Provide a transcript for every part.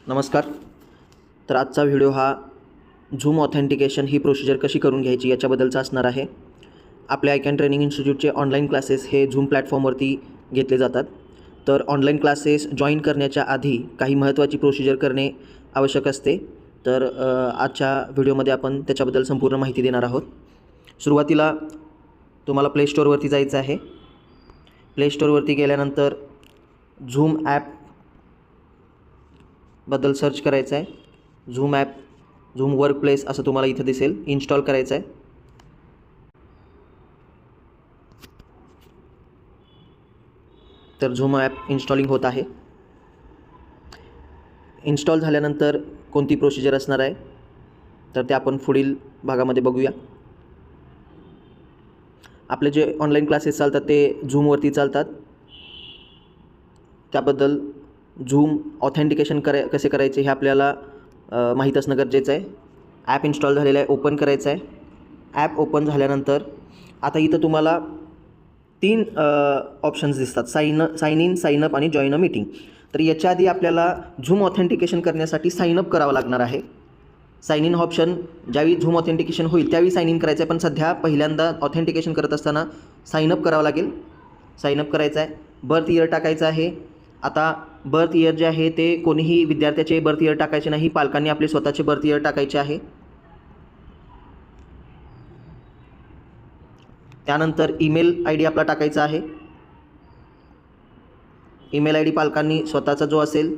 नमस्कार. तर आजचा व्हिडिओ हा झूम ऑथेंटिकेशन ही प्रोसिजर कशी करून घ्यायची याच्याबद्दलचा असणार आहे. आपल्या आयकॅन ट्रेनिंग इन्स्टिट्यूटचे ऑनलाईन क्लासेस हे झूम प्लॅटफॉर्मवरती घेतले जातात. तर ऑनलाईन क्लासेस जॉईन करण्याच्या आधी काही महत्त्वाची प्रोसिजर करणे आवश्यक असते. तर आजच्या व्हिडिओमध्ये आपण त्याच्याबद्दल संपूर्ण माहिती देणार आहोत. सुरुवातीला तुम्हाला प्ले स्टोअरवरती जायचं आहे. प्ले स्टोअरवरती गेल्यानंतर झूम ॲपबद्दल सर्च करायचं आहे. झूम ॲप, झूम वर्कप्लेस असं तुम्हाला इथं दिसेल. इन्स्टॉल करायचं आहे. तर झूम ॲप इन्स्टॉलिंग होत आहे. इन्स्टॉल झाल्यानंतर कोणती प्रोसिजर असणार आहे तर ते आपण पुढील भागामध्ये बघूया. आपले जे ऑनलाईन क्लासेस चालतात ते झूमवरती चालतात. त्याबद्दल झूम ऑथेंटिकेशन कसे करायचे हे आपल्याला माहीत असणं गरजेचं आहे. ॲप इन्स्टॉल झालेलं आहे, ओपन करायचं आहे. ॲप ओपन झाल्यानंतर आता इथं तुम्हाला 3 ऑप्शन्स दिसतात, साइन इन, साइन अप आणि जॉईन अ मीटिंग. तर याच्या आधी आपल्याला झूम ऑथेंटिकेशन करण्यासाठी साइन अप करावं लागणार आहे. साइन इन ऑप्शन ज्यावेळी झूम ऑथेंटिकेशन होईल त्यावेळी साइन इन करायचं आहे, पण सध्या पहिल्यांदा ऑथेंटिकेशन करत असताना साइन अप करावं लागेल. साइन अप करायचं आहे. बर्थ इयर टाकायचं आहे. आता बर्थ इयर जे आहे ते कोणीही विद्यार्थ्याचे बर्थ इयर टाकायचे नाही, पालकांनी आपले स्वतःचे बर्थ इयर टाकायचे आहे. त्यानंतर ईमेल आय डी आपला टाकायचा आहे. ईमेल आय डी पालकांनी स्वतःचा जो असेल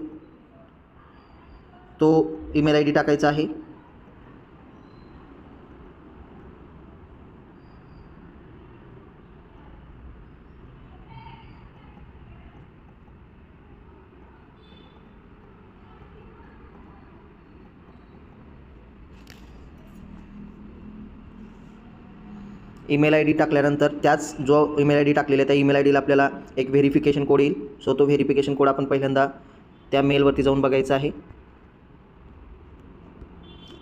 तो ईमेल आय डी टाकायचा आहे. ईमेल आय डी टाकल्यानंतर त्याच जो ईमेल आय डी टाकलेला आहे त्या ईमेल आय डीला आपल्याला एक व्हेरिफिकेशन कोड येईल. सो तो व्हेरिफिकेशन कोड आपण पहिल्यांदा त्या मेलवरती जाऊन बघायचा आहे.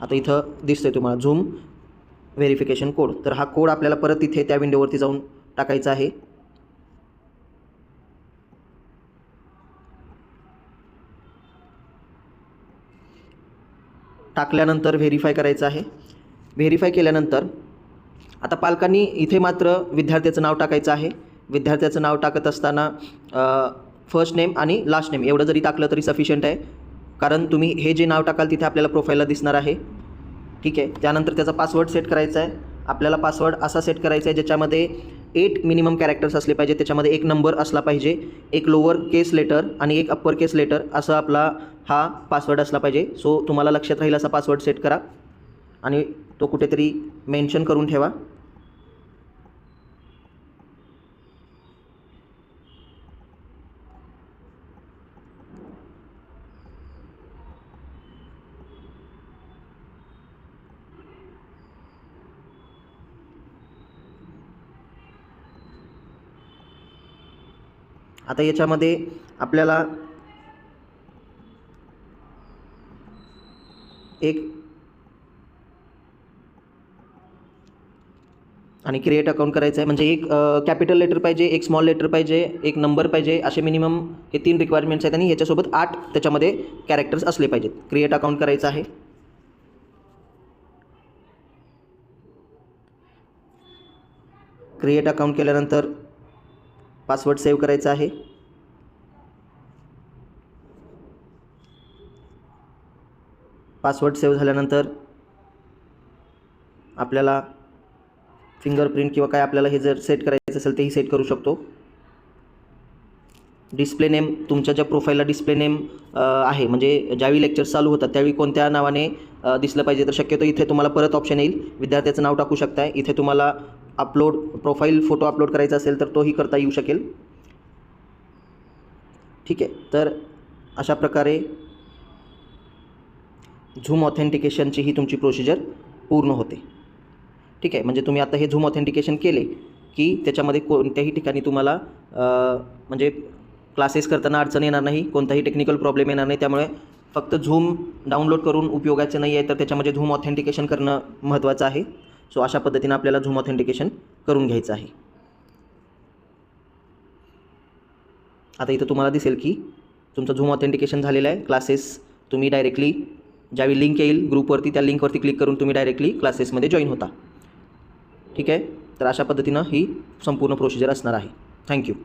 आता इथं दिसतोय तुम्हाला झूम व्हेरिफिकेशन कोड. तर हा कोड आपल्याला परत तिथे त्या विंडोवरती जाऊन टाकायचा आहे. टाकल्यानंतर व्हेरीफाय करायचं आहे. व्हेरीफाय केल्यानंतर आता पालकांनी इथे मात्र विद्यार्थ्याचं नाव टाकायचं आहे. विद्यार्थ्याचं नाव टाकत असताना फर्स्ट नेम आणि लास्ट नेम एवढं जरी टाकलं तरी सफिशियंट आहे, कारण तुम्ही हे जे नाव टाकाल तिथे आपल्याला प्रोफाईलला दिसणार आहे. ठीक आहे. त्यानंतर त्याचा पासवर्ड सेट करायचा आहे. आपल्याला पासवर्ड असा सेट करायचा आहे ज्याच्यामध्ये 8 मिनिमम कॅरेक्टर्स असले पाहिजे. त्याच्यामध्ये एक नंबर असला पाहिजे, एक लोअर केस लेटर आणि एक अप्पर केस लेटर असं आपला हा पासवर्ड असला पाहिजे. सो तुम्हाला लक्षात राहील असा पासवर्ड सेट करा आणि तो कुठेतरी मेन्शन करून ठेवा. आता याच्यामध्ये आपल्याला एक आणि क्रिएट अकाउंट करायचं आहे. म्हणजे एक कॅपिटल लेटर पाहिजे, एक स्मॉल लेटर पाहिजे, एक नंबर पाहिजे, असे मिनिमम हे 3 रिक्वायरमेंट्स आहेत आणि ह्याच्यासोबत 8 त्याच्यामध्ये कॅरेक्टर्स असले पाहिजेत. क्रिएट अकाउंट करायचं आहे. क्रिएट अकाउंट केल्यानंतर पासवर्ड सेव्ह करायचा आहे. पासवर्ड सेव्ह झाल्यानंतर आपल्याला फिंगरप्रिंट किंवा काय आपल्याला हे जर सेट करायचं असेल तेही सेट करू शकतो. डिस्प्ले नेम तुमच्या ज्या प्रोफाईलला डिस्प्ले नेम आहे, म्हणजे ज्यावेळी लेक्चर्स चालू होतात त्यावेळी कोणत्या नावाने दिसलं पाहिजे, तर शक्यतो इथे तुम्हाला परत ऑप्शन येईल. विद्यार्थ्याचं नाव टाकू शकताय. इथे तुम्हाला अपलोड प्रोफाईल फोटो अपलोड करायचा असेल तर तोही करता येऊ शकेल. ठीक आहे. तर अशा प्रकारे झूम ऑथेंटिकेशनची ही तुमची प्रोसिजर पूर्ण होते. ठीक आहे. म्हणजे तुम्ही आता हे झूम ऑथेंटिकेशन केले की त्याच्यामध्ये कोणत्याही ठिकाणी तुम्हाला म्हणजे क्लासेस करताना अडचण येणार नाही, कोणताही टेक्निकल प्रॉब्लेम येणार नाही. त्यामुळे फक्त झूम डाउनलोड करून उपयोगाचं नाही आहे, तर त्याच्यामध्ये झूम ऑथेंटिकेशन करणं महत्त्वाचं आहे. सो अशा पद्धतीने आपल्याला झूम ऑथेंटिकेशन करून घ्यायचं आहे. आता इथं तुम्हाला दिसेल की तुमचं झूम ऑथेंटिकेशन झालेलं आहे. क्लासेस तुम्ही डायरेक्टली ज्यावेळी लिंक येईल ग्रुपवरती त्या लिंकवरती क्लिक करून तुम्ही डायरेक्टली क्लासेसमध्ये जॉईन होता. ठीक आहे. तर अशा पद्धतीनं ही संपूर्ण प्रोसिजर असणार आहे. थँक्यू.